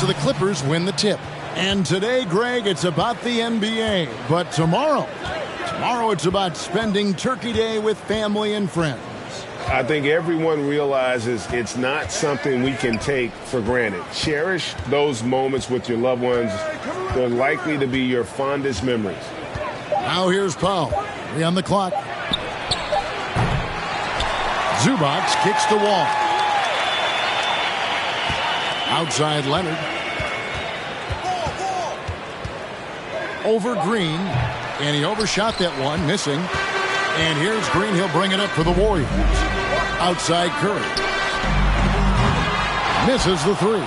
So the Clippers win the tip. And today, Greg, it's about the NBA. But tomorrow it's about spending Turkey Day with family and friends. I think everyone realizes it's not something we can take for granted. Cherish those moments with your loved ones. They're likely to be your fondest memories. Now here's Powell. 3 on the clock. Zubac kicks the wall. Outside Leonard. Over Green. And he overshot that one, missing. And here's Green. He'll bring it up for the Warriors. Outside Curry. Misses the three.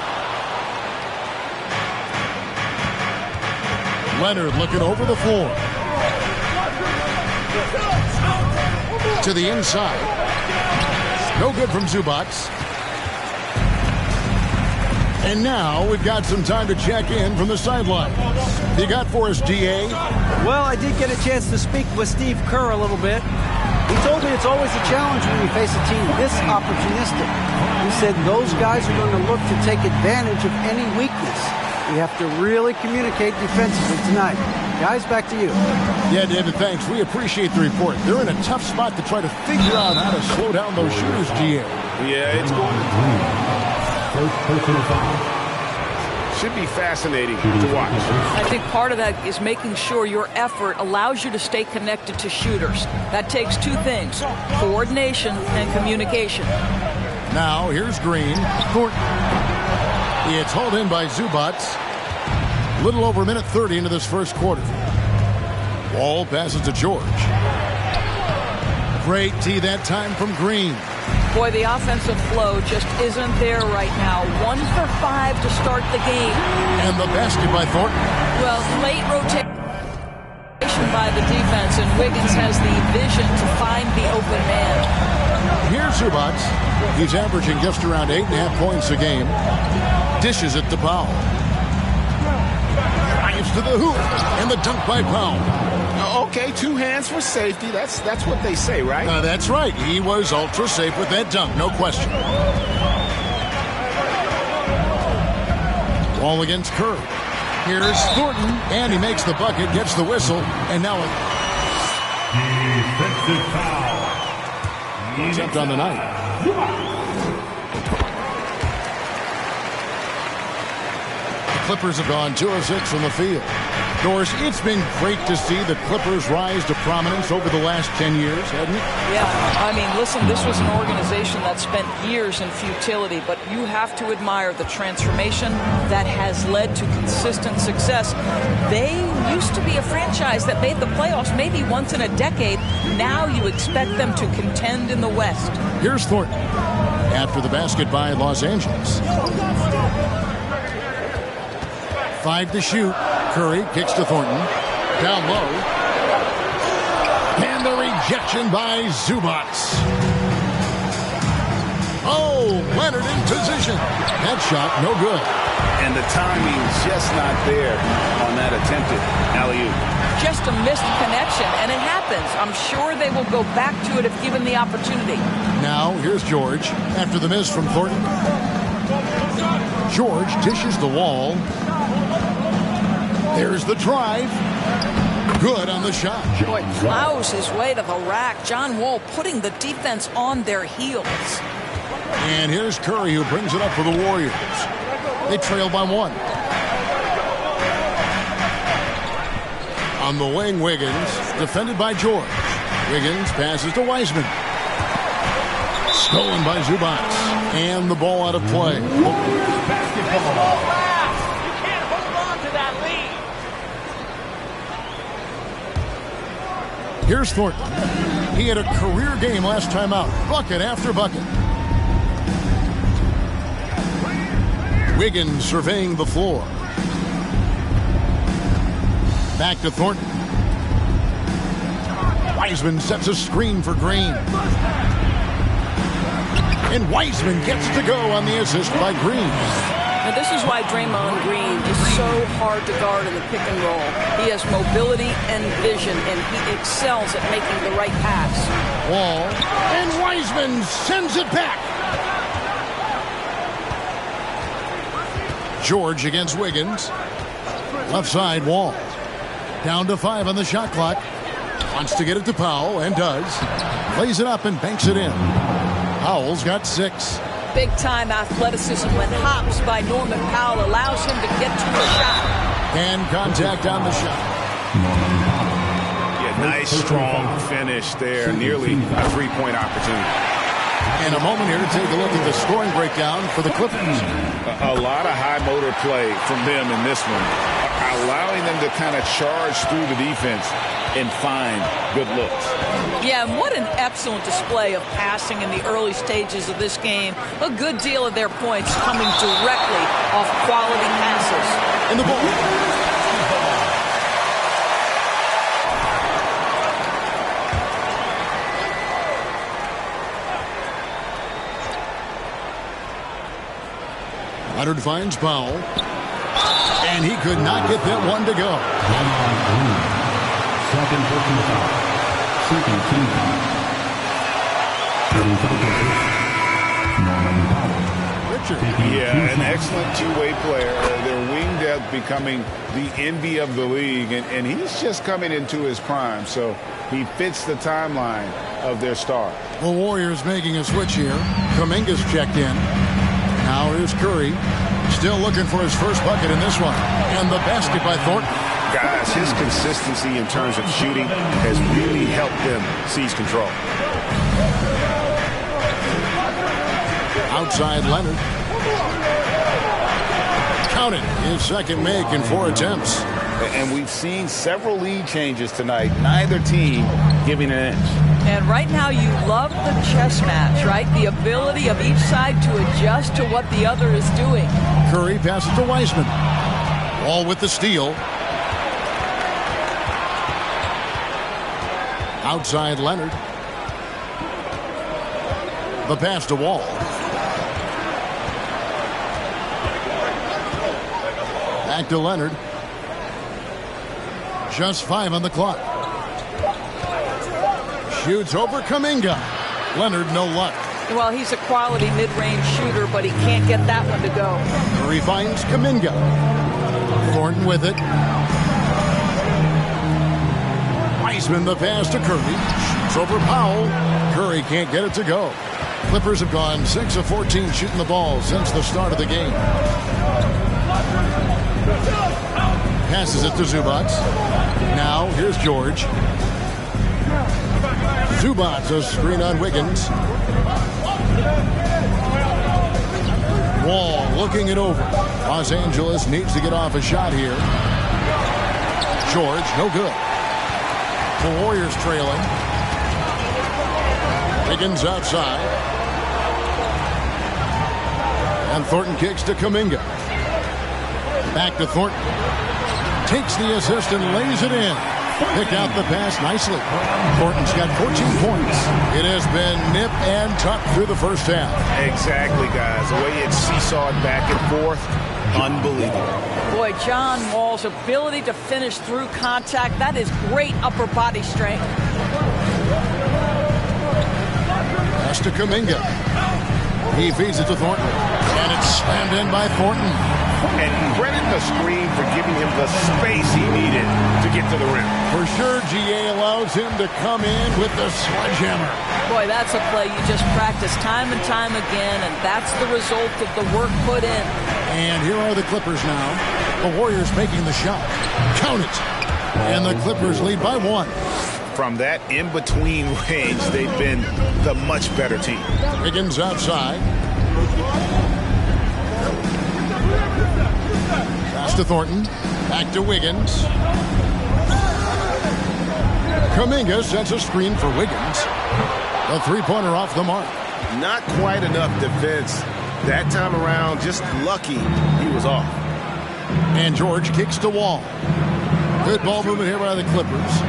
Leonard looking over the floor. To the inside. No good from Zubac. And now we've got some time to check in from the sideline. You got for us, D.A.? Well, I did get a chance to speak with Steve Kerr a little bit. He told me it's always a challenge when you face a team this opportunistic. He said those guys are going to look to take advantage of any weakness. We have to really communicate defensively tonight. Guys, back to you. Yeah, David, thanks. We appreciate the report. They're in a tough spot to try to figure out how to slow down those shooters, D.A. Yeah, it's going to... Should be fascinating to watch. I think part of that is making sure your effort allows you to stay connected to shooters. That takes two things, coordination and communication. Now, here's Green. It's hauled in by Zubac. Little over a minute 30 into this first quarter. Wall passes to George. Great tee that time from Green. Boy, the offensive flow just isn't there right now. 1 for 5 to start the game. And the basket by Thornton. Well, late rotation by the defense, and Wiggins has the vision to find the open man. Here's Zubac. He's averaging just around 8.5 points a game. Dishes it to Powell. Drives to the hoop. And the dunk by Powell. Okay, 2 hands for safety. That's what they say, right? That's right. He was ultra safe with that dunk, no question. Ball against Kerr. Here's Thornton, and he makes the bucket, gets the whistle, and now a defensive foul. Attempt on the night. The Clippers have gone 2 of 6 from the field. Doris, it's been great to see the Clippers rise to prominence over the last 10 years, hasn't it? Yeah, I mean, listen, this was an organization that spent years in futility, but you have to admire the transformation that has led to consistent success. They used to be a franchise that made the playoffs maybe once in a decade. Now you expect them to contend in the West. Here's Thornton after the basket by Los Angeles. 5 to shoot. Curry kicks to Thornton. Down low. And the rejection by Zubac. Oh, Leonard in position. That shot, no good. And the timing's just not there on that attempted alley-oop. Just a missed connection, and it happens. I'm sure they will go back to it if given the opportunity. Now, here's George after the miss from Thornton. George dishes the wall. There's the drive. Good on the shot. Boy, plows his way to the rack. John Wall putting the defense on their heels. And here's Curry who brings it up for the Warriors. They trail by 1. On the wing, Wiggins, defended by George. Wiggins passes to Wiseman. Stolen by Zubac. And the ball out of play. Basketball. Here's Thornton. He had a career game last time out. Bucket after bucket. Wiggins surveying the floor. Back to Thornton. Wiseman sets a screen for Green. And Wiseman gets to go on the assist by Green. Now, this is why Draymond Green is so hard to guard in the pick and roll. He has mobility and vision, and he excels at making the right pass. Wall, and Wiseman sends it back. George against Wiggins. Left side, Wall. Down to 5 on the shot clock. Wants to get it to Powell, and does. Lays it up and banks it in. Powell's got 6. Big-time athleticism when hops by Norman Powell allows him to get to a shot. And contact on the shot. Yeah, nice, strong finish there. Nearly a 3-point opportunity. In a moment here to take a look at the scoring breakdown for the Clippers. A lot of high motor play from them in this one, allowing them to kind of charge through the defense and find good looks. Yeah, and what an excellent display of passing in the early stages of this game. A good deal of their points coming directly off quality passes. In the ball. Leonard finds Powell, and he could not get that one to go. Second personal foul. Second team foul. Norman Powell. Richard. Yeah, an excellent two-way player. Their wing depth becoming the envy of the league, and he's just coming into his prime, so he fits the timeline of their star. The Warriors making a switch here. Kuminga's checked in. Now here's Curry. Still looking for his first bucket in this one. And the basket by Thornton. Guys, his consistency in terms of shooting has really helped them seize control. Outside Leonard. Count it. His second make in 4 attempts. And we've seen several lead changes tonight. Neither team giving an inch. And right now you love the chess match, right? The ability of each side to adjust to what the other is doing. Curry passes to Wiseman. Wall with the steal. Outside Leonard. The pass to Wall. Back to Leonard. Just 5 on the clock. Shoots over Kuminga. Leonard, no luck. Well, he's a quality mid-range shooter, but he can't get that one to go. Curry finds Kuminga. Thornton with it. Wiseman the pass to Curry. Shoots over Powell. Curry can't get it to go. Clippers have gone 6 of 14 shooting the ball since the start of the game. Passes it to Zubac. Now here's George. Zubac a screen on Wiggins. Wall looking it over. Los Angeles needs to get off a shot here. George, no good. The Warriors trailing. Wiggins outside. And Thornton kicks to Kuminga. Back to Thornton. Takes the assist and lays it in. Picked out the pass nicely. Thornton's got 14 points. It has been nip and tuck through the first half. Exactly, guys. The way it's seesawed back and forth, unbelievable. Boy, John Wall's ability to finish through contact, that is great upper body strength. Pass to Kuminga. He feeds it to Thornton. And it's slammed in by Thornton. And credit the screen for giving him the space he needed to get to the rim. For sure, GA allows him to come in with the sledgehammer. Boy, that's a play you just practice time and time again, and that's the result of the work put in. And here are the Clippers now. The Warriors making the shot. Count it. And the Clippers lead by 1. From that in-between range, they've been the much better team. Wiggins outside. Pass to Thornton. Back to Wiggins. Kuminga sets a screen for Wiggins. The three-pointer off the mark. Not quite enough defense. That time around, just lucky he was off. And George kicks to Wall. Good ball movement here by the Clippers.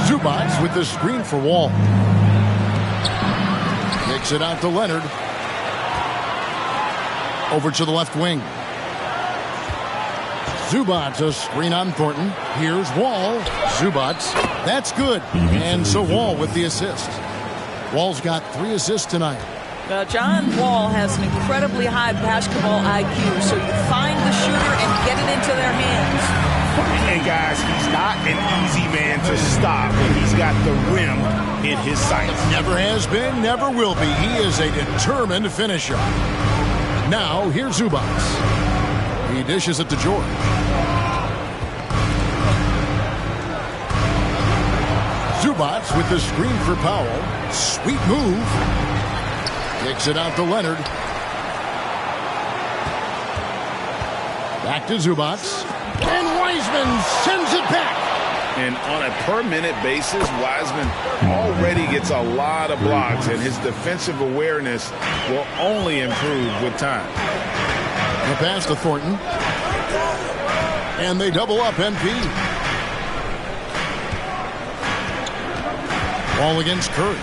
Zubac with the screen for Wall. Kicks it out to Leonard. Over to the left wing. Zubac a screen on Thornton. Here's Wall. Zubac. That's good. And so Wall with the assist. Wall's got 3 assists tonight. John Wall has an incredibly high basketball IQ, so you find the shooter and get it into their hands. And guys, he's not an easy man to stop. He's got the rim in his sights. Never has been, never will be. He is a determined finisher. Now, here's Zubac. He dishes it to George. Zubac with the screen for Powell. Sweet move. Kicks it out to Leonard. Back to Zubac. And Wiseman sends it back. And on a per-minute basis, Wiseman already gets a lot of blocks, and his defensive awareness will only improve with time. The pass to Thornton. And they double up MP. Ball against Curry.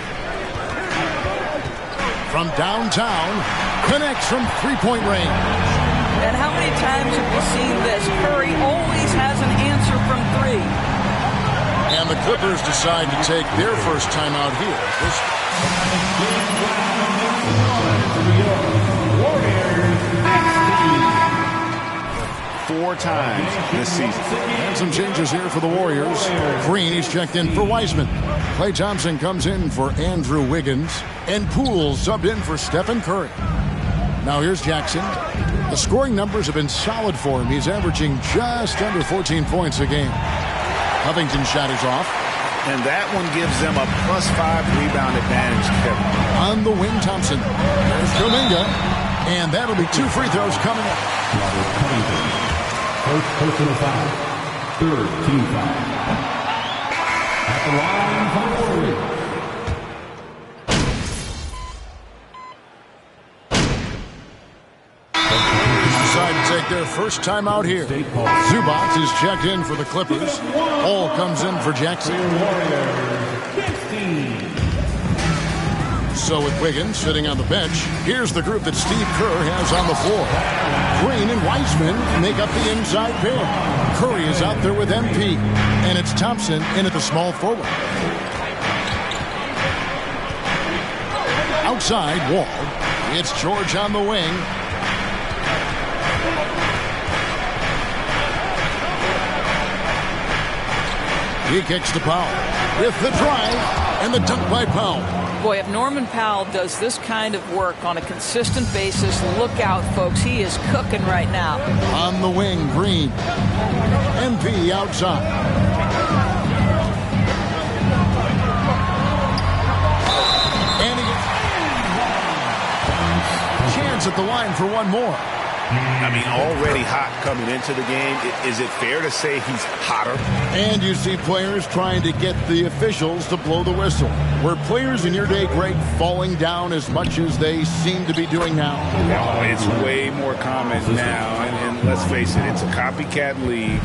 From downtown, connects from three-point range. And how many times have we seen this? Curry always has an answer from three. And the Clippers decide to take their first timeout here. Four times this season. And some changes here for the Warriors. Green is checked in for Wiseman. Klay Thompson comes in for Andrew Wiggins. And Poole subbed in for Stephen Curry. Now here's Jackson. The scoring numbers have been solid for him. He's averaging just under 14 points a game. Covington's shot is off. And that one gives them a +5 rebound advantage, Kevin. On the wing, Thompson. There's Kuminga. And that'll be 2 free throws coming up. Robert Covington. First personal foul. Third team foul. At the line for the Warriors. Decide to take their first time out here. Zubac is checked in for the Clippers. Hall comes in for Jackson. So with Wiggins sitting on the bench, here's the group that Steve Kerr has on the floor. Green and Wiseman make up the inside pair. Curry is out there with MP. And it's Thompson in at the small forward. Outside, Wall. It's George on the wing. He kicks to Powell with the drive and the dunk by Powell. Boy, if Norman Powell does this kind of work on a consistent basis, look out, folks. He is cooking right now. On the wing, Green. MP outside. And he gets chance at the line for one more. I mean, already hot coming into the game. Is it fair to say he's hotter? And you see players trying to get the officials to blow the whistle. Were players in your day, Greg, falling down as much as they seem to be doing now? Oh, it's way more common now. And let's face it, it's a copycat league.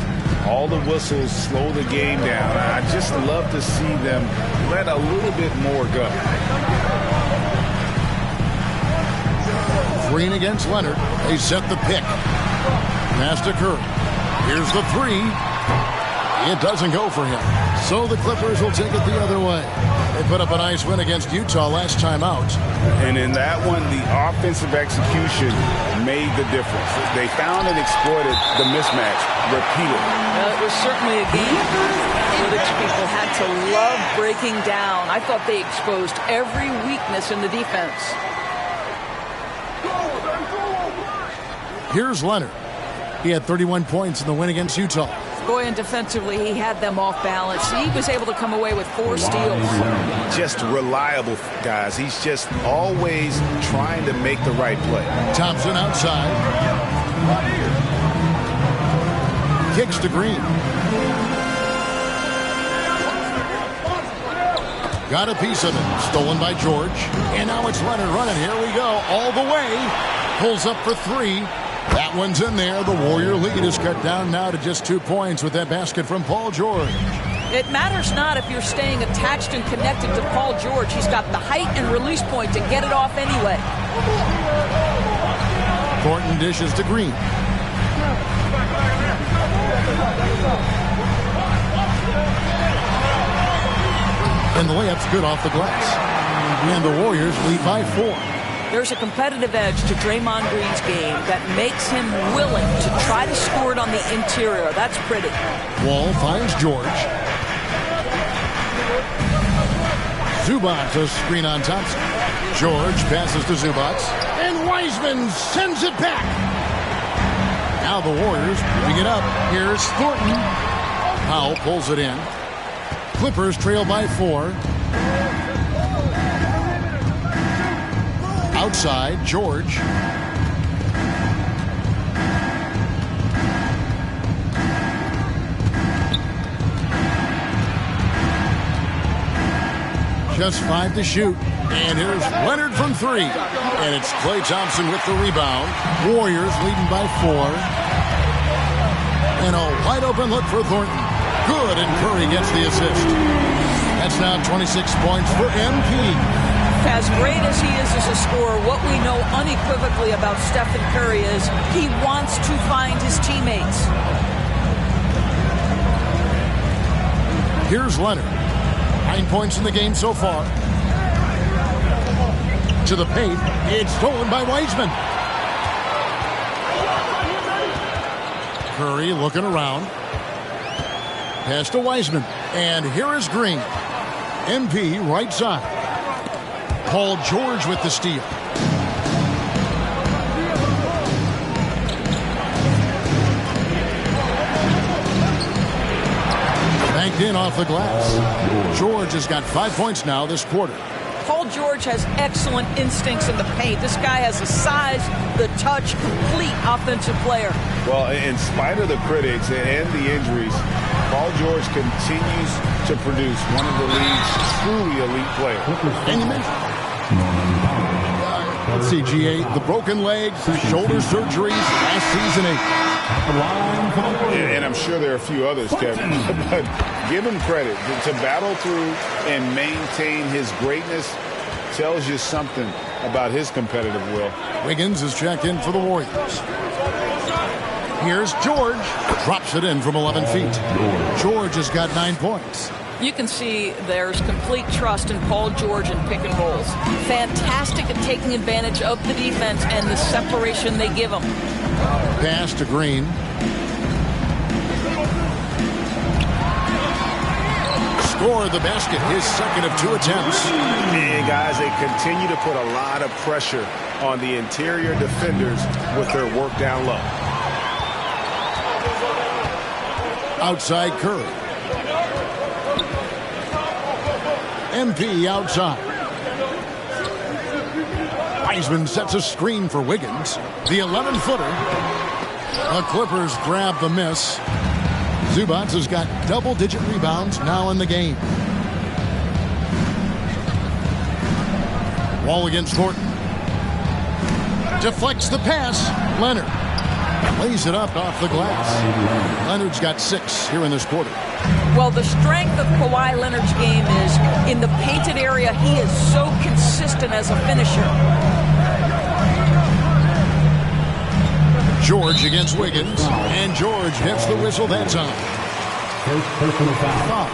All the whistles slow the game down. I just love to see them let a little bit more go. Green against Leonard. They set the pick. Pass to Curry. Here's the three. It doesn't go for him. So the Clippers will take it the other way. They put up a nice win against Utah last time out. And in that one, the offensive execution made the difference. They found and exploited the mismatch repeatedly. Well, it was certainly a game analytics people had to love breaking down. I thought they exposed every weakness in the defense. Here's Leonard. He had 31 points in the win against Utah. Boy, and defensively, he had them off balance. He was able to come away with 4 steals. Just reliable, guys. He's just always trying to make the right play. Thompson outside. Kicks to Green. Got a piece of it. Stolen by George. And now it's Leonard running. Here we go. All the way. Pulls up for 3. That one's in there. The Warrior lead is cut down now to just 2 points with that basket from Paul George. It matters not if you're staying attached and connected to Paul George. He's got the height and release point to get it off anyway. Thornton dishes to Green. And the layup's good off the glass. And the Warriors lead by 4. There's a competitive edge to Draymond Green's game that makes him willing to try to score it on the interior. That's pretty. Wall finds George. Zubac, a screen on Thompson. George passes to Zubac. And Wiseman sends it back. Now the Warriors moving it up. Here's Thornton. Powell pulls it in. Clippers trail by 4. Outside, George. Just 5 to shoot. And here's Leonard from 3. And it's Klay Thompson with the rebound. Warriors leading by 4. And a wide open look for Thornton. Good, and Curry gets the assist. That's now 26 points for MP. As great as he is as a scorer, what we know unequivocally about Stephen Curry is he wants to find his teammates. Here's Leonard. 9 points in the game so far. To the paint. It's stolen by Wiseman. Curry looking around. Pass to Wiseman. And here is Green. MP right side. Paul George with the steal. Banked in off the glass. George has got 5 points now this quarter. Paul George has excellent instincts in the paint. This guy has the size, the touch, complete offensive player. Well, in spite of the critics and the injuries, Paul George continues to produce one of the league's truly elite players. And you mentioned, let's see, GA, the broken leg, shoulder surgeries last season. And I'm sure there are a few others, Kevin. But give him credit. To battle through and maintain his greatness tells you something about his competitive will. Wiggins is checked in for the Warriors. Here's George. Drops it in from 11 feet. George has got 9 points. You can see there's complete trust in Paul George in pick and rolls. Fantastic at taking advantage of the defense and the separation they give him. Pass to Green. Scored the basket, his second of 2 attempts. And guys, they continue to put a lot of pressure on the interior defenders with their work down low. Outside Curry. MP outside. Wiseman sets a screen for Wiggins. The 11-footer. The Clippers grab the miss. Zubac has got double-digit rebounds now in the game. Wall against Thornton. Deflects the pass. Leonard lays it up off the glass. Leonard's got 6 here in this quarter. Well, the strength of Kawhi Leonard's game is in the painted area. He is so consistent as a finisher. George against Wiggins, and George hits the whistle that time. Personal foul.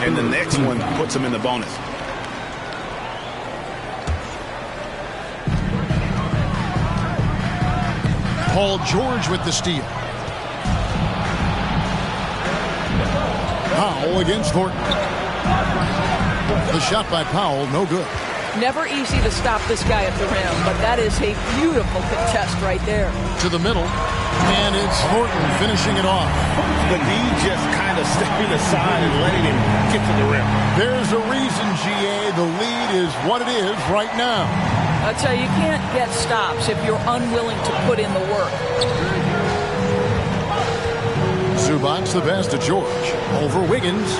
And the next one puts him in the bonus. Paul George with the steal. Powell against Thornton. The shot by Powell, no good. Never easy to stop this guy at the rim, but that is a beautiful contest right there. To the middle, and it's Thornton finishing it off. The D just kind of stepping aside and letting him get to the rim. There's a reason, GA, the lead is what it is right now. I tell you, you can't get stops if you're unwilling to put in the work. Zubac the pass to George. Over Wiggins.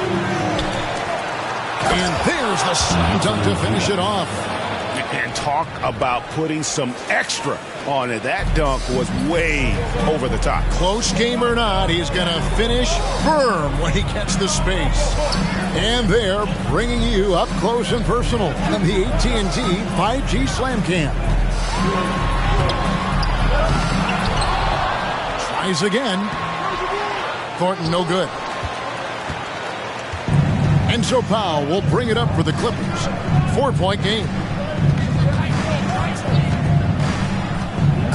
And there's the slam dunk to finish it off. And talk about putting some extra on it. That dunk was way over the top. Close game or not, he's going to finish firm when he gets the space. And they're bringing you up close and personal on the AT&T 5G Slam Cam. Tries again. Thornton no good. And so Powell will bring it up for the Clippers. 4-point game.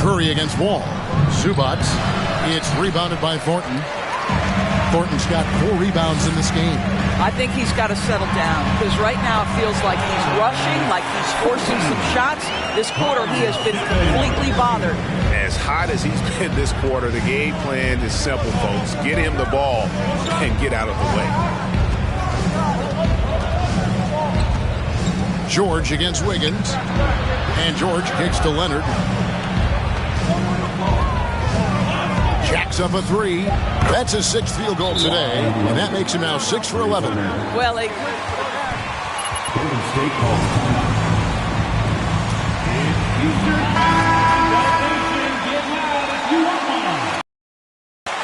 Curry against Wall. Zubats. It's rebounded by Thornton. Thornton's got 4 rebounds in this game. I think he's got to settle down because right now it feels like he's rushing, like he's forcing some shots. This quarter he has been completely bothered. As hot as he's been this quarter, the game plan is simple, folks. Get him the ball and get out of the way. George against Wiggins. And George kicks to Leonard. Jacks up a 3. That's his 6th field goal today, and that makes him now 6 for 11. Well, Golden State calls timeout. Eastern Nation, get loud if you want one.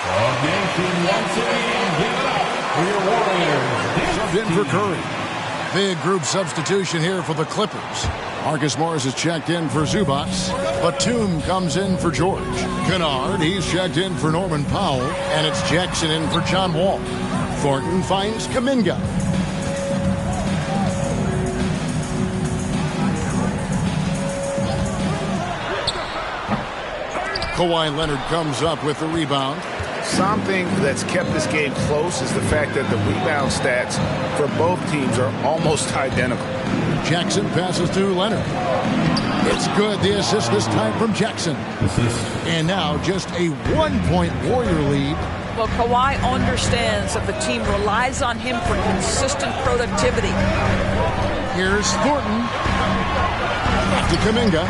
All nation once again, give it up for your Warriors. Subbed in for Curry. Big group substitution here for the Clippers. Marcus Morris is checked in for Zubats. Batum comes in for George. Kennard, he's checked in for Norman Powell. And it's Jackson in for John Wall. Thornton finds Kuminga. Kawhi Leonard comes up with the rebound. Something that's kept this game close is the fact that the rebound stats for both teams are almost identical. Jackson passes to Leonard. It's good. The assist this time from Jackson. And now just a 1-point Warrior lead. Well, Kawhi understands that the team relies on him for consistent productivity. Here's Thornton. To Kuminga.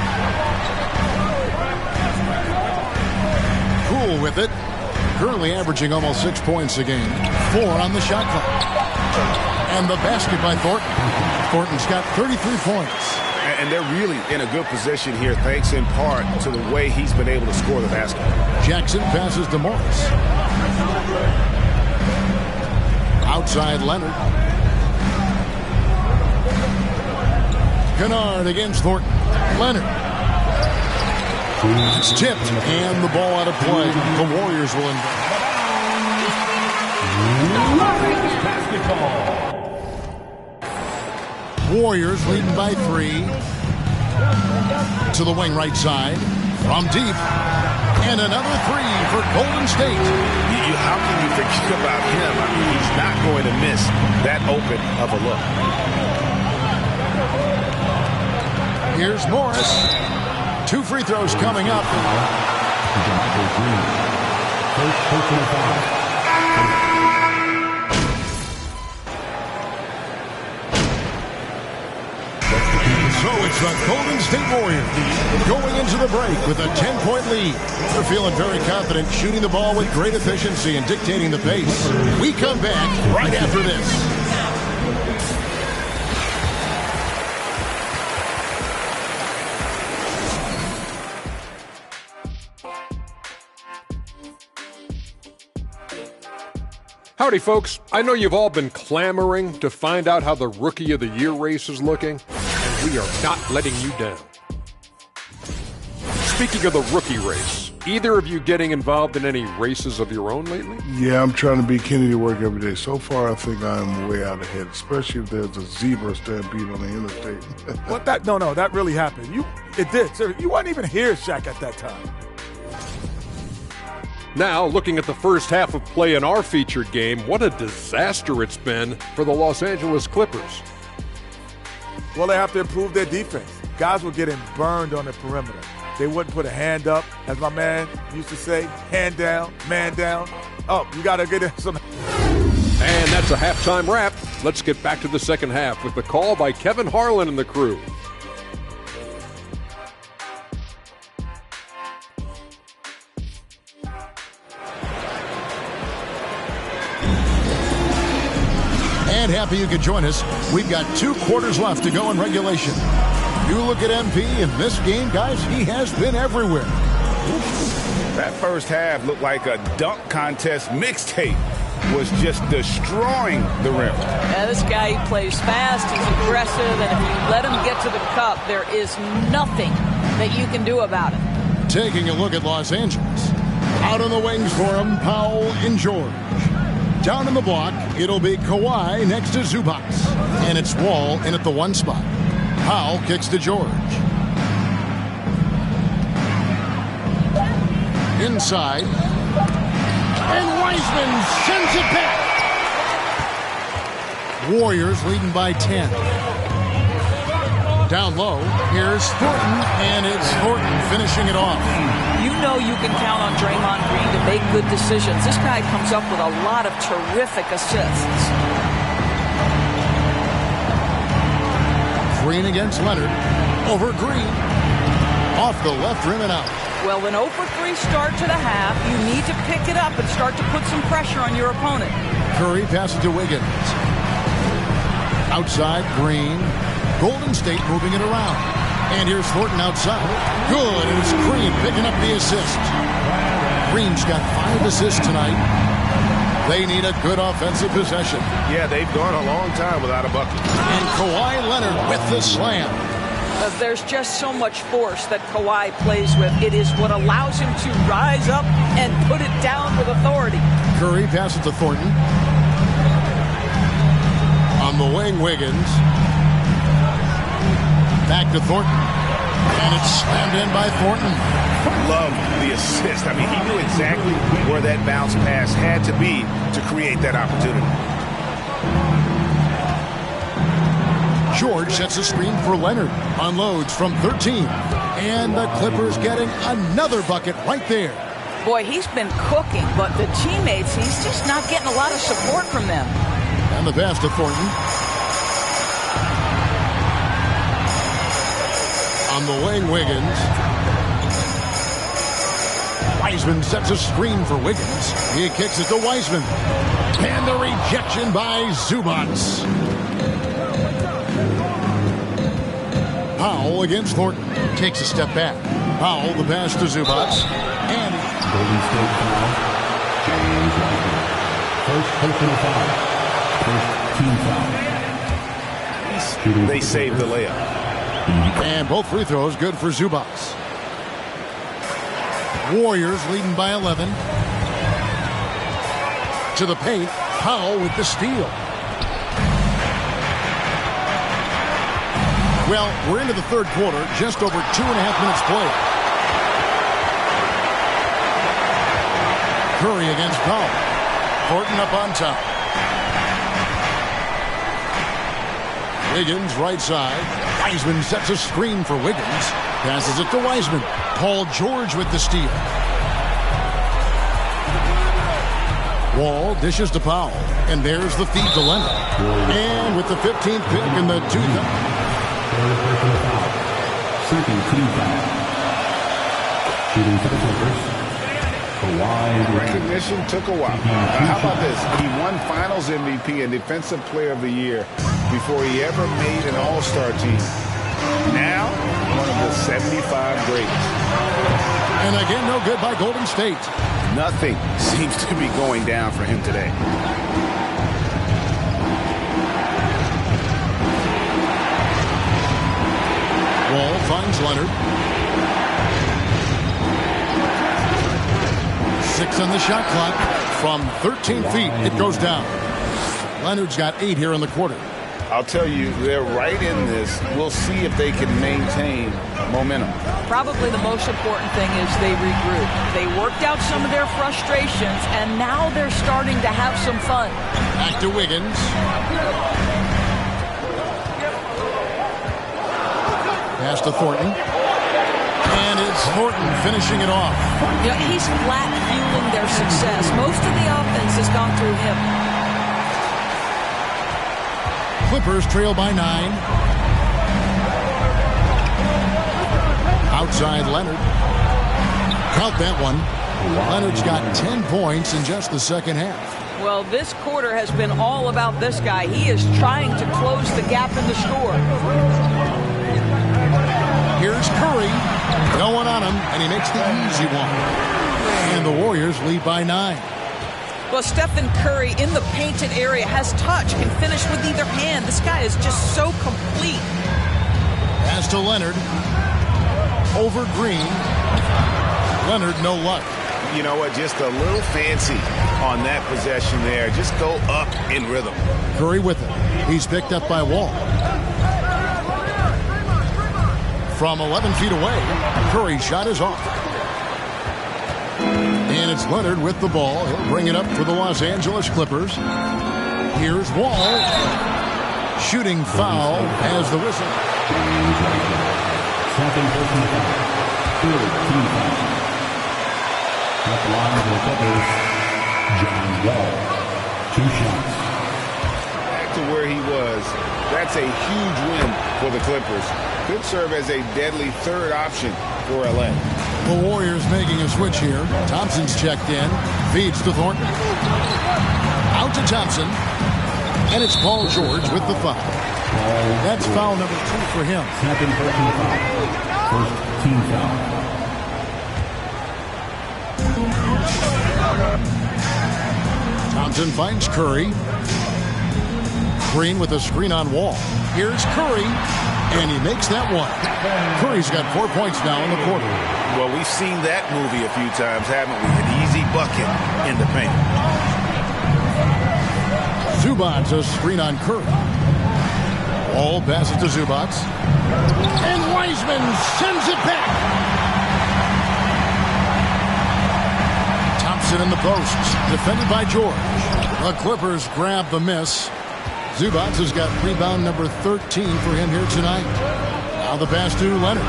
Cool with it. Currently averaging almost 6 points a game. 4 on the shot clock. And the basket by Thornton. Thornton's got 33 points. And they're really in a good position here, thanks in part to the way he's been able to score the basketball. Jackson passes to Morris. Outside Leonard. Kennard against Thornton. Leonard. It's tipped, and the ball out of play. The Warriors will inbound. Warriors leading by 3. To the wing right side. From deep. And another 3 for Golden State. How can you forget about him? I mean, he's not going to miss that open of a look. Here's Morris. 2 free throws coming up. So it's the Golden State Warriors going into the break with a 10-point lead. They're feeling very confident, shooting the ball with great efficiency and dictating the pace. We come back right after this. Howdy, folks. I know you've all been clamoring to find out how the Rookie of the Year race is looking, and we are not letting you down. Speaking of the rookie race, either of you getting involved in any races of your own lately? Yeah, I'm trying to beat Kenny to work every day. So far, I think I'm way out ahead, especially if there's a zebra stampede on the interstate. What? That really happened. It did. You weren't even here, Shaq, at that time. Now, looking at the first half of play in our featured game, what a disaster it's been for the Los Angeles Clippers. Well, they have to improve their defense. Guys were getting burned on the perimeter. They wouldn't put a hand up, as my man used to say, hand down, man down. Oh, you got to get in some. And that's a halftime wrap. Let's get back to the second half with the call by Kevin Harlan and the crew. And happy you could join us. We've got 2 quarters left to go in regulation. You look at MP in this game, guys, he has been everywhere. That first half looked like a dunk contest mixtape was just destroying the rim. Yeah, this guy, he plays fast, he's aggressive, and if you let him get to the cup, there is nothing that you can do about it. Taking a look at Los Angeles. Out on the wings for him, Powell and George. Down in the block, it'll be Kawhi next to Zubats. And it's Wall in at the 1 spot. Powell kicks to George. Inside. And Wiseman sends it back. Warriors leading by 10. Down low, here's Thornton, and it's Thornton finishing it off. You know you can count on Draymond Green to make good decisions. This guy comes up with a lot of terrific assists. Green against Leonard. Over Green. Off the left rim and out. Well, an 0-for-3 start to the half. You need to pick it up and start to put some pressure on your opponent. Curry passes to Wiggins. Outside, Green. Golden State moving it around. And here's Thornton outside. Good, and it's Green picking up the assist. Green's got 5 assists tonight. They need a good offensive possession. Yeah, they've gone a long time without a bucket. And Kawhi Leonard with the slam. There's just so much force that Kawhi plays with. It is what allows him to rise up and put it down with authority. Curry passes to Thornton. On the wing, Wiggins. Back to Thornton. And it's slammed in by Thornton. Love the assist. I mean, he knew exactly where that bounce pass had to be to create that opportunity. George sets a screen for Leonard. Unloads from 13. And the Clippers getting another bucket right there. Boy, he's been cooking, but the teammates, he's just not getting a lot of support from them. And the pass to Thornton. On the wing, Wiggins. Wiseman sets a screen for Wiggins. He kicks it to Wiseman. And the rejection by Zubac. Powell against Thornton. Takes a step back. Powell, the pass to Zubac. And Golden State foul. James Wiseman. First personal foul. First team foul. They saved the layup. And both free throws good for Zubac. Warriors leading by 11. To the paint. Powell with the steal. Well, we're into the third quarter. Just over 2.5 minutes played. Curry against Powell. Thornton up on top. Wiggins right side. Wiseman sets a screen for Wiggins. Passes it to Wiseman. Paul George with the steal. Wall dishes to Powell. And there's the feed to Leonard. And with the 15th pick in the 2000. Second team foul. Shooting for the Clippers. Kawhi. Recognition took a while. How about this? He won Finals MVP and Defensive Player of the Year before he ever made an All-Star team. Now, one of the 75 greats. And again, no good by Golden State. Nothing seems to be going down for him today. Wall finds Leonard. 6 on the shot clock. From 13 feet, it goes down. Leonard's got 8 here in the quarter. I'll tell you, they're right in this. We'll see if they can maintain momentum. Probably the most important thing is they regroup. They worked out some of their frustrations, and now they're starting to have some fun. Back to Wiggins. Pass to Thornton. And it's Thornton finishing it off. You know, he's flat fueling their success. Most of the offense has gone through him. Clippers trail by 9. Outside Leonard. Count that one. Leonard's got 10 points in just the second half. Well, this quarter has been all about this guy. He is trying to close the gap in the score. Here's Curry. Going on him, and he makes the easy one. And the Warriors lead by 9. Well, Stephen Curry in the painted area has touch, can finish with either hand. This guy is just so complete. Pass to Leonard. Over Green. Leonard, no luck. You know what? Just a little fancy on that possession there. Just go up in rhythm. Curry with it. He's picked up by Wall. From 11 feet away, Curry's shot is off. And it's Leonard with the ball. He'll bring it up for the Los Angeles Clippers. Here's Wall. Shooting foul as the whistle. Second personal foul. Third team foul. At the line for the Clippers, John Wall. 2 shots. Back to where he was. That's a huge win for the Clippers. Could serve as a deadly third option for LA. The Warriors making a switch here. Thompson's checked in. Feeds to Thornton. Out to Thompson. And it's Paul George with the foul. That's foul number 2 for him. Second personal foul. First team foul. Thompson finds Curry. Green with a screen on Wall. Here's Curry. And he makes that one. Curry's got 4 points now in the quarter. Well, we've seen that movie a few times, haven't we? An easy bucket in the paint. Zubats a screen on Curry. Wall passes to Zubats. And Wiseman sends it back. Thompson in the posts. Defended by George. The Clippers grab the miss. Zubats has got rebound number 13 for him here tonight. Now the pass to Leonard.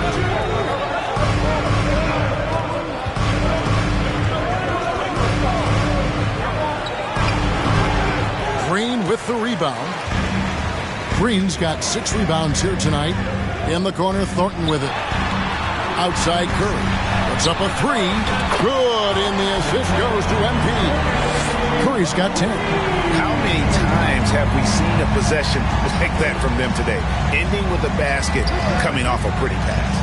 Green with the rebound. Green's got 6 rebounds here tonight. In the corner, Thornton with it. Outside Curry. Puts up a 3. Good, and the assist goes to MP. Curry's got 10. How many times have we seen a possession like that from them today? Ending with a basket, coming off a pretty pass.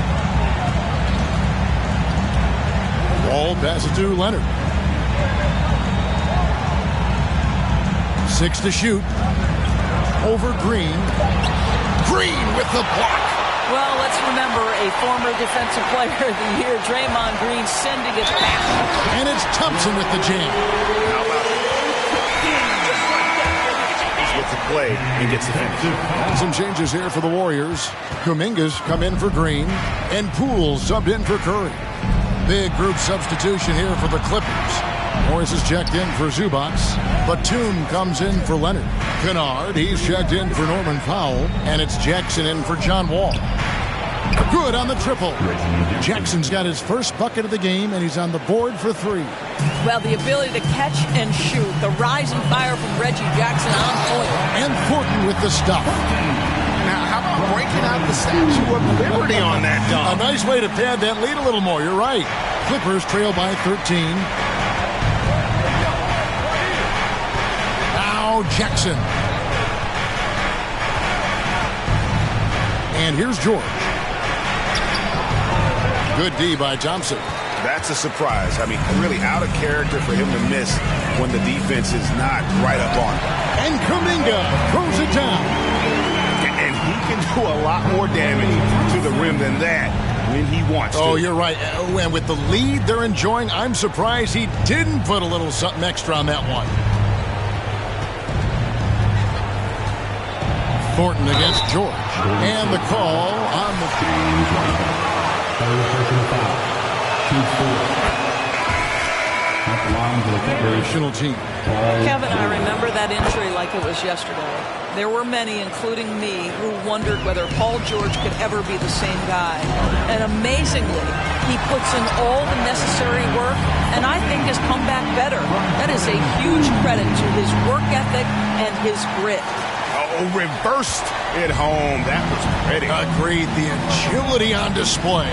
Wall passes to Leonard. 6 to shoot. Over Green. Green with the block. Well, let's remember a former defensive player of the year, Draymond Green, sending it back. And it's Thompson with the jam. How about with the play and gets the finish. Some changes here for the Warriors. Kuminga's come in for Green, and Poole subbed in for Curry. Big group substitution here for the Clippers. Morris is checked in for Zubats. Batum comes in for Leonard. Kennard, he's checked in for Norman Powell. And it's Jackson in for John Wall. Good on the triple. Jackson's got his first bucket of the game, and he's on the board for 3. Well, the ability to catch and shoot. The rising fire from Reggie Jackson on point. And Thornton with the stop. Now, how about breaking out the Statue of Liberty on that dunk? A nice way to pad that lead a little more. You're right. Clippers trail by 13. Now Jackson. And here's George. Good D by Thompson. That's a surprise. I mean, really out of character for him to miss when the defense is not right up on him. And Kuminga throws it down. And he can do a lot more damage to the rim than that when he wants to. Oh, you're right. And with the lead they're enjoying, I'm surprised he didn't put a little something extra on that one. Thornton against George. And the call on the national team. Kevin, I remember that injury like it was yesterday. There were many, including me, who wondered whether Paul George could ever be the same guy. And amazingly, he puts in all the necessary work, and I think has come back better. That is a huge credit to his work ethic and his grit. Oh, reversed it home. That was pretty. Agreed. The agility on display.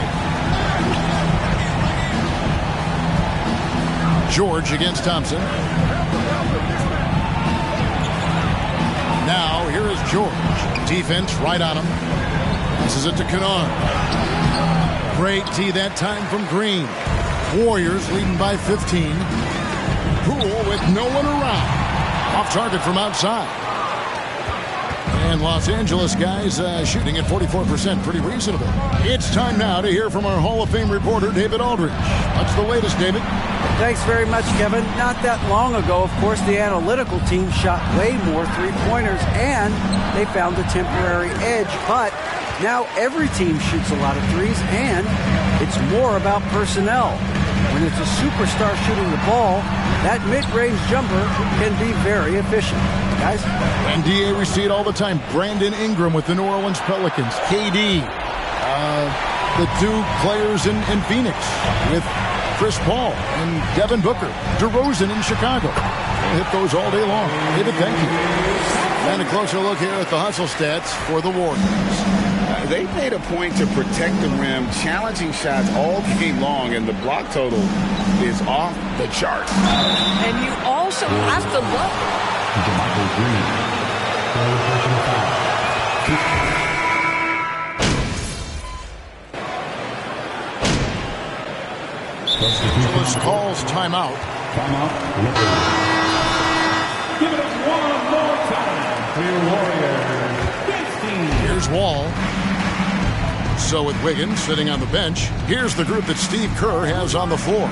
George against Thompson. Now, here is George. Defense right on him. Passes it to Kennard. Great tee that time from Green. Warriors leading by 15. Poole with no one around. Off target from outside. And Los Angeles guys shooting at 44%. Pretty reasonable. It's time now to hear from our Hall of Fame reporter, David Aldridge. What's the latest, David? Thanks very much, Kevin. Not that long ago, of course, the analytical team shot way more three-pointers, and they found a temporary edge. But now every team shoots a lot of threes, and it's more about personnel. When it's a superstar shooting the ball, that mid-range jumper can be very efficient. Guys? And DA, we see it all the time. Brandon Ingram with the New Orleans Pelicans. KD. The two players in Phoenix with Chris Paul and Devin Booker. DeRozan in Chicago. We'll hit those all day long. David, thank you. And a closer look here at the hustle stats for the Warriors. They made a point to protect the rim, challenging shots all game long, and the block total is off the charts. And you also have to love DeMarco Green. This calls timeout. Give it up one more time for your Warriors. Here's Wall. So with Wiggins sitting on the bench, here's the group that Steve Kerr has on the floor.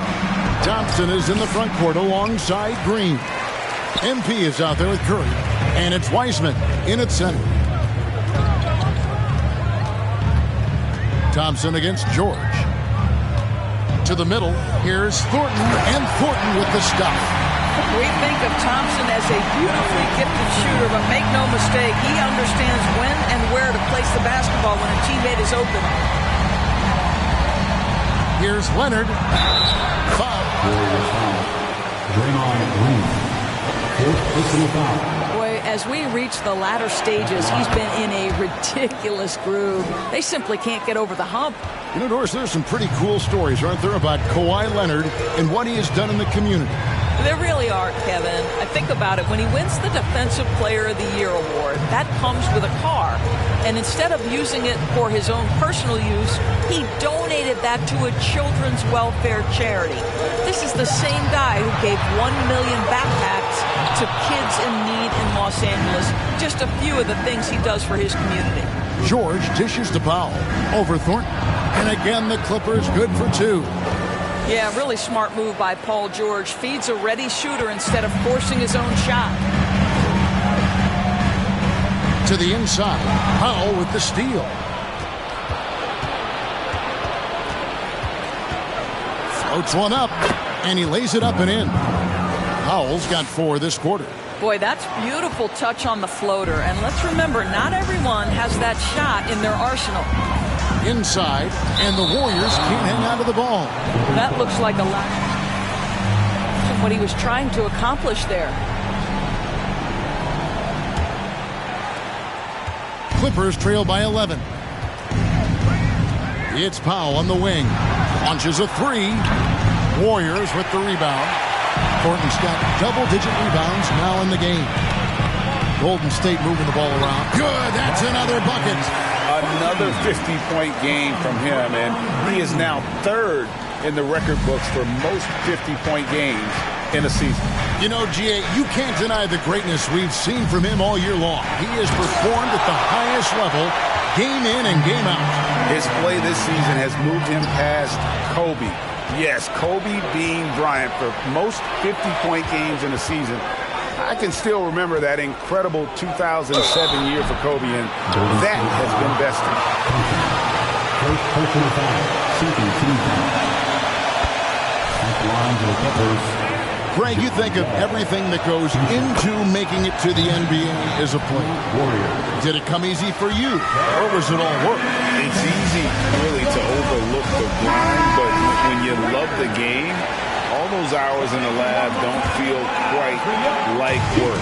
Thompson is in the front court alongside Green. MP is out there with Curry. And it's Wiseman in at center. Thompson against George. To the middle, here's Thornton, and Thornton with the stop. We think of Thompson as a beautifully gifted shooter, but make no mistake, he understands when and where to place the basketball when a teammate is open. Here's Leonard. Foul. Draymond Green. Fourth personal foul. Boy, as we reach the latter stages, he's been in a ridiculous groove. They simply can't get over the hump. You know, Doris, there's some pretty cool stories, aren't there, about Kawhi Leonard and what he has done in the community. There really are, Kevin. I think about it. When he wins the Defensive Player of the Year award, that comes with a car. And instead of using it for his own personal use, he donated that to a children's welfare charity. This is the same guy who gave 1 million backpacks to kids in need in Los Angeles. Just a few of the things he does for his community. George dishes to Powell over Thornton. And again, the Clippers good for two. Yeah, really smart move by Paul George. Feeds a ready shooter instead of forcing his own shot. To the inside. Powell with the steal. Floats one up. And he lays it up and in. Powell's got 4 this quarter. Boy, that's beautiful touch on the floater. And let's remember, not everyone has that shot in their arsenal. Inside, and the Warriors can't hang on to the ball. That looks like a lot of what he was trying to accomplish there. Clippers trail by 11. It's Powell on the wing. Launches a 3. Warriors with the rebound. Thornton's got double-digit rebounds now in the game. Golden State moving the ball around. Good, that's another bucket. Another 50-point game from him, and he is now 3rd in the record books for most 50-point games in a season. You know, G.A., you can't deny the greatness we've seen from him all year long. He has performed at the highest level, game in and game out. His play this season has moved him past Kobe. Yes, Kobe being Bryant for most 50-point games in a season. I can still remember that incredible 2007 year for Kobe, and that has been bested. First personal foul. Seeking team foul. At the line to the Clippers. Greg, you think of everything that goes into making it to the NBA as a player. Warrior. Did it come easy for you, or was it all work? It's easy, really, to overlook the grind, but when you love the game, all those hours in the lab don't feel quite like work.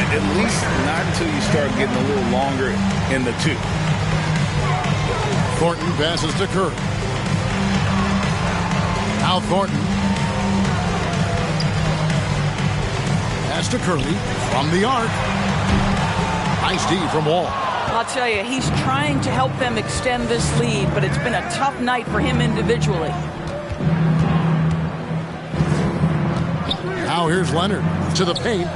At least not until you start getting a little longer in the tooth. Thornton passes to Curry. Now Thornton. Pass to Curry from the arc. Nice D from Wall. I'll tell you, he's trying to help them extend this lead, but it's been a tough night for him individually. Now here's Leonard to the paint.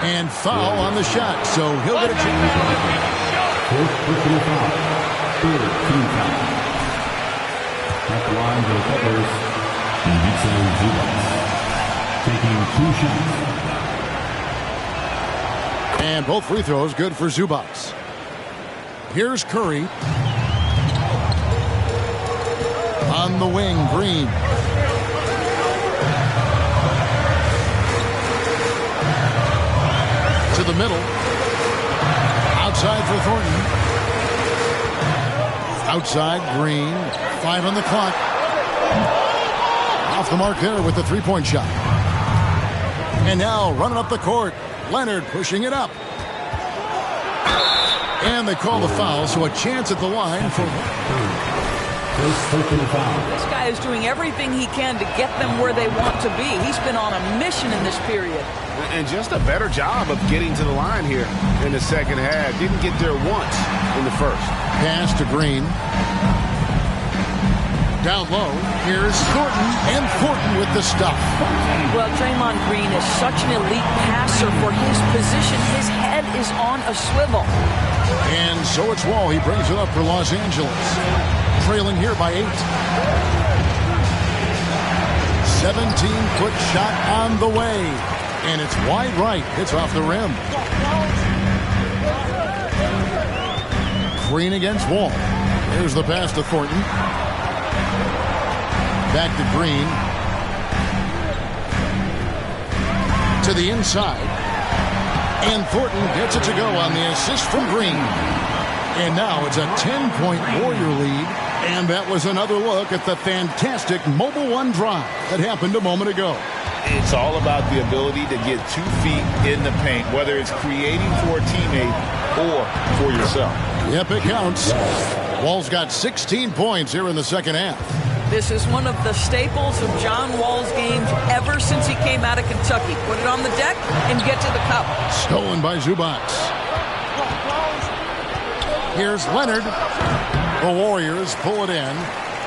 And foul on the shot, so he'll get a chance. Fourth personal foul. Third team foul. At the line to the Clippers. Taking 2 shots. And both free throws good for Zubac. Here's Curry. On the wing, Green. to the middle. Outside for Thornton. Outside, Green. 5 on the clock. Off the mark there with the three-point shot. And now running up the court. Leonard pushing it up. And they call the foul, so a chance at the line for... This guy is doing everything he can to get them where they want to be. He's been on a mission in this period. And just a better job of getting to the line here in the second half. Didn't get there once in the first. Pass to Green. Down low, here's Thornton, and Thornton with the stuff. Well, Draymond Green is such an elite passer for his position. His head is on a swivel. And so it's Wall. He brings it up for Los Angeles. Trailing here by 8. 17-foot shot on the way. And it's wide right. Hits off the rim. Green against Wall. Here's the pass to Thornton. Back to Green. To the inside. And Thornton gets it to go on the assist from Green. And now it's a 10-point Warrior lead. And that was another look at the fantastic Mobile One drive that happened a moment ago. It's all about the ability to get 2 feet in the paint, whether it's creating for a teammate or for yourself. Yep, it counts. Wall's got 16 points here in the second half. This is one of the staples of John Wall's games ever since he came out of Kentucky. Put it on the deck and get to the cup. Stolen by Zubac. Here's Leonard. The Warriors pull it in.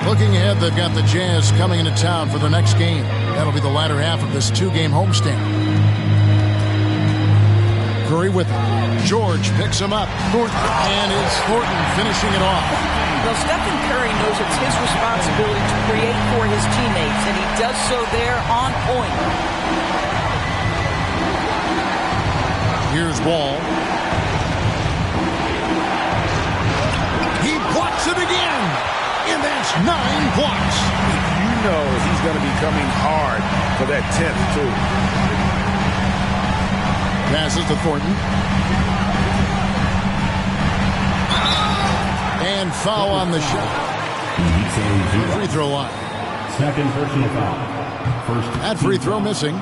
Looking ahead, they've got the Jazz coming into town for the next game. That'll be the latter half of this 2-game homestand. Curry with it. George picks him up. Thornton. And it's Thornton finishing it off. Well, Stephen Curry knows it's his responsibility to create for his teammates, and he does so there on point. Here's Wall. He blocks it again. And that's 9 blocks. You know he's going to be coming hard for that 10th, too. Passes to Thornton. And foul on the shot. Free throw line. Second personal foul. First. That free throw missing.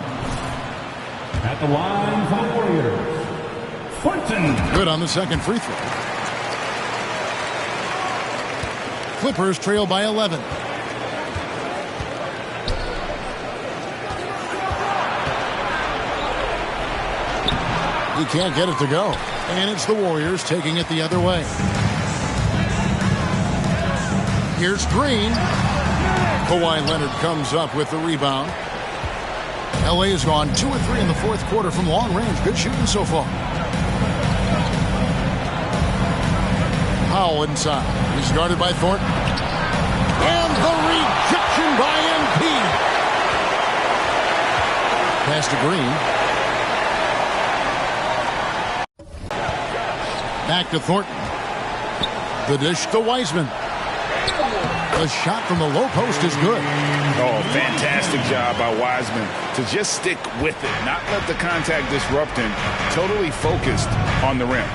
At the line for the Warriors. Thornton. Good on the second free throw. Clippers trail by 11. He can't get it to go. And it's the Warriors taking it the other way. Here's Green. Kawhi Leonard comes up with the rebound. LA has gone 2 or 3 in the fourth quarter from long range. Good shooting so far. Powell inside. He's guarded by Thornton. And the rejection by MP. Pass to Green. Back to Thornton. The dish to Wiseman. The shot from the low post is good. Oh, fantastic job by Wiseman to just stick with it, not let the contact disrupt him. Totally focused on the rim.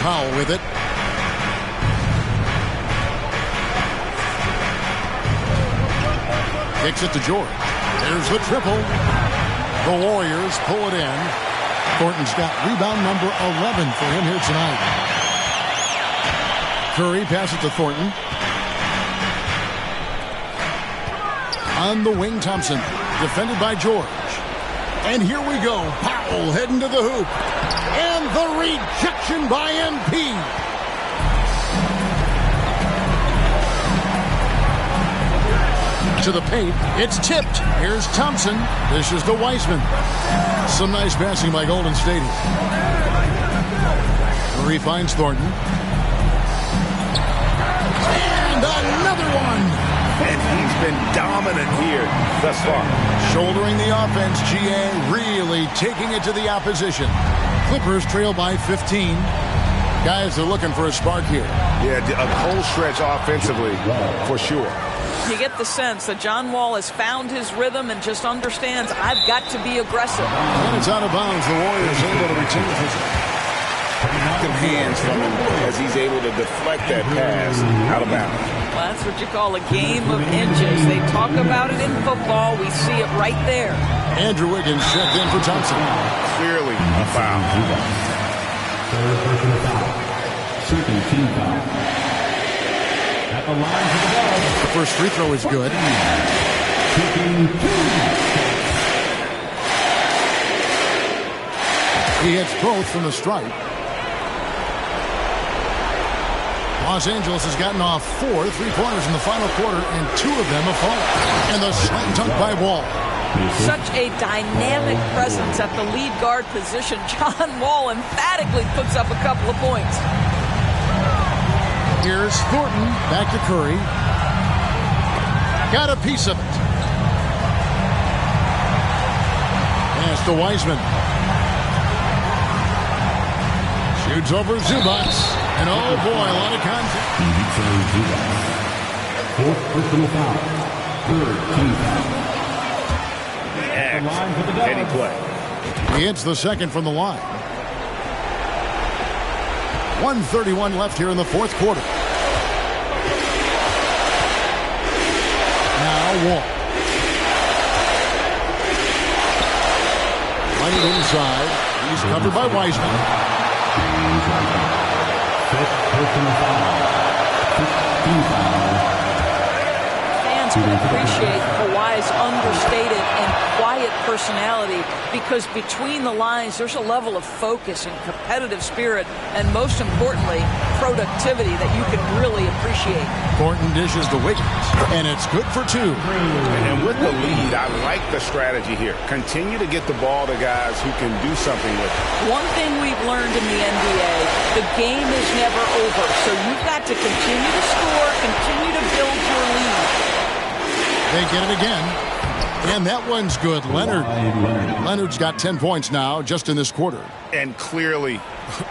Powell with it. Kicks it to George. There's the triple. The Warriors pull it in. Thornton's got rebound number 11 for him here tonight. Curry passes to Thornton. On the wing, Thompson. Defended by George. And here we go. Powell heading to the hoop. And the rejection by MP. To the paint. It's tipped. Here's Thompson. This is to Wiseman. Some nice passing by Golden State. Curry finds Thornton. And another one. And he's been dominant here thus far. Shouldering the offense, GA really taking it to the opposition. Clippers trail by 15. Guys are looking for a spark here. Yeah, a cold stretch offensively, for sure. You get the sense that John Wall has found his rhythm and just understands, I've got to be aggressive. And it's out of bounds. The Warriors able to retain it. Good hands from him as he's able to deflect that pass out of bounds. Well, that's what you call a game of inches. They talk about it in football. We see it right there. Andrew Wiggins checked in for Thompson. Clearly a foul. Third personal foul. Second team foul. At the line for the ball. The first free throw is good. Taking 2. He hits both from the stripe. Los Angeles has gotten off 4 3-pointers in the final quarter, and 2 of them have fallen. And the slam dunk by Wall. Such a dynamic presence at the lead guard position. John Wall emphatically puts up a couple of points. Here's Thornton, back to Curry. Got a piece of it. Pass to Wiseman. Shoots over Zubac. And oh boy, a lot of contact. Fourth personal foul. Third team foul. At the line for the Dubs. Any play. He hits the second from the line. 1:31 left here in the fourth quarter. Now Wall. Running inside. He's covered by Wiseman. Fifth personal foul. 15 foul. Fans can appreciate Kawhi's understated and quiet personality because between the lines there's a level of focus and competitive spirit and most importantly productivity that you can really appreciate. Thornton dishes to Wiggins, and it's good for 2. And with the lead, I like the strategy here. Continue to get the ball to guys who can do something with it. One thing we've learned in the NBA, the game is never over, so you've got to continue to score, continue to build your lead. They get it again. And that one's good. Leonard's got 10 points now just in this quarter. And clearly,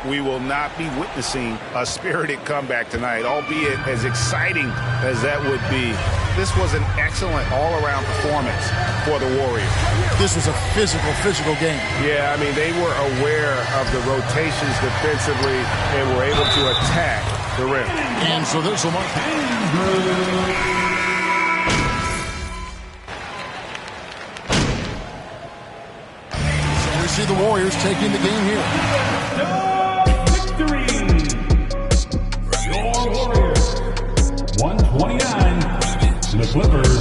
we will not be witnessing a spirited comeback tonight, albeit as exciting as that would be. This was an excellent all-around performance for the Warriors. This was a physical game. Yeah, I mean, they were aware of the rotations defensively and were able to attack the rim. And so this will mark. See the Warriors taking the game here. Victory! Your Warriors. 129. The Clippers.